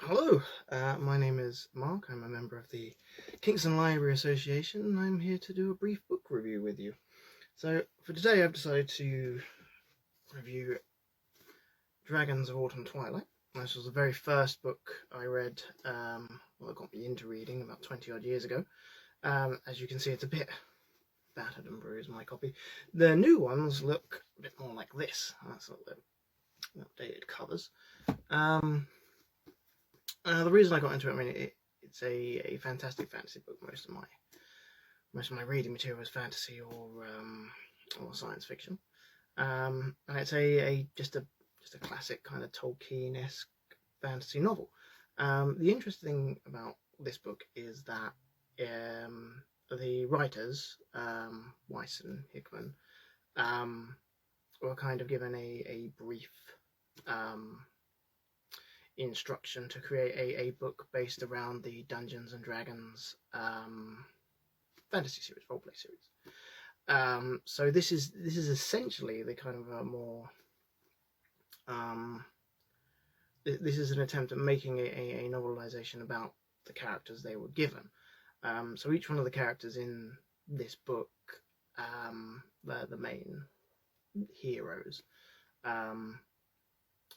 Hello, my name is Mark. I'm a member of the Kingston Library Association, and I'm here to do a brief book review with you. So for today I've decided to review Dragons of Autumn Twilight. This was the very first book I read, well, it got me into reading about 20 odd years ago. As you can see, it's a bit battered and bruised, my copy. The new ones look a bit more like this. That's what the updated covers. The reason I got into it, I mean, it's a fantastic fantasy book. Most of my reading material is fantasy or science fiction, and it's just a classic kind of Tolkien-esque fantasy novel. The interesting thing about this book is that the writers, Weis and Hickman, were kind of given a brief instruction to create a book based around the Dungeons and Dragons fantasy series, roleplay series. So this is essentially the kind of a more this is an attempt at making a novelization about the characters they were given. So each one of the characters in this book, the main heroes,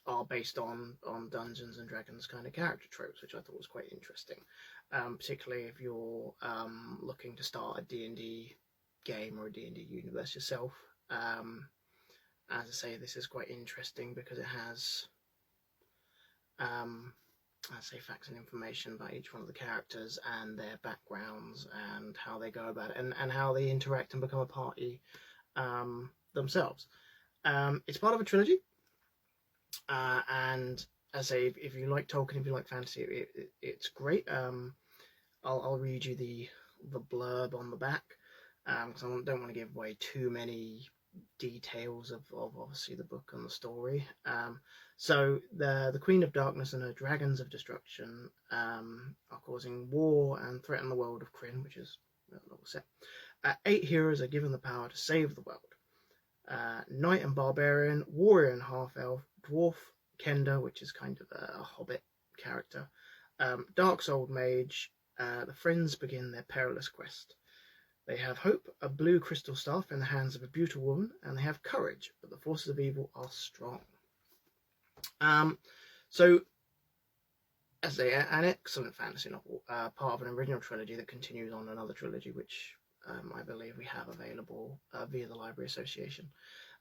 are based on Dungeons and Dragons kind of character tropes, which I thought was quite interesting, particularly if you're looking to start a D&D game or a D&D universe yourself. As I say, this is quite interesting because it has facts and information about each one of the characters and their backgrounds and how they go about it and how they interact and become a party themselves. It's part of a trilogy. And as I say, if you like Tolkien, if you like fantasy, it's great. I'll read you the blurb on the back, because I don't want to give away too many details of obviously the book and the story. So the Queen of Darkness and her Dragons of Destruction are causing war and threaten the world of Kryn, which is where the novel set. 8 heroes are given the power to save the world. Knight and Barbarian, Warrior and Half-Elf, Dwarf, Kender, which is kind of a hobbit character, Dark Souled Mage. The friends begin their perilous quest. They have hope, a blue crystal staff in the hands of a beautiful woman, and they have courage, but the forces of evil are strong. So, as an excellent fantasy novel, part of an original trilogy that continues on another trilogy, which I believe we have available via the Library Association.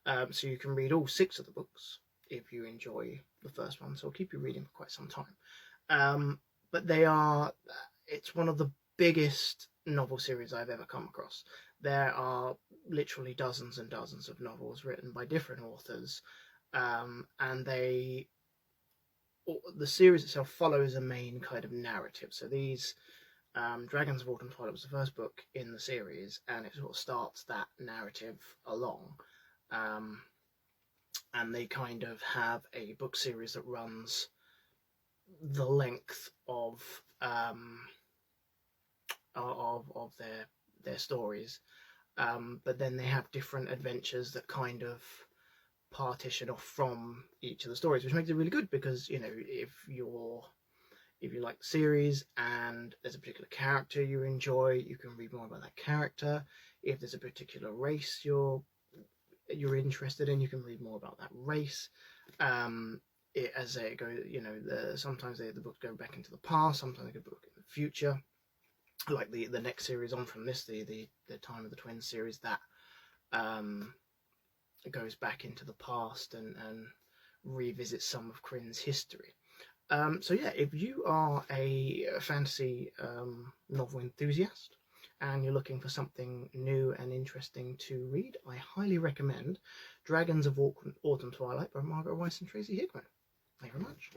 So you can read all 6 of the books if you enjoy the first one, so it'll keep you reading for quite some time. But it's one of the biggest novel series I've ever come across. There are literally dozens and dozens of novels written by different authors, and the series itself follows a main kind of narrative. So these Dragons of Autumn Twilight was the first book in the series, and it sort of starts that narrative along. And they kind of have a book series that runs the length of their stories, but then they have different adventures that kind of partition off from each of the stories, which makes it really good because, you know, if you like the series and there's a particular character you enjoy, you can read more about that character. If there's a particular race you're interested in, you can read more about that race. As it goes, you know, sometimes the books go back into the past, sometimes they go back in the future. Like the next series on from this, the Time of the Twins series, that goes back into the past and revisits some of Kryn's history. So yeah, if you are a fantasy novel enthusiast and you're looking for something new and interesting to read, I highly recommend Dragons of Autumn Twilight by Margaret Weis and Tracy Hickman. Thank you very much.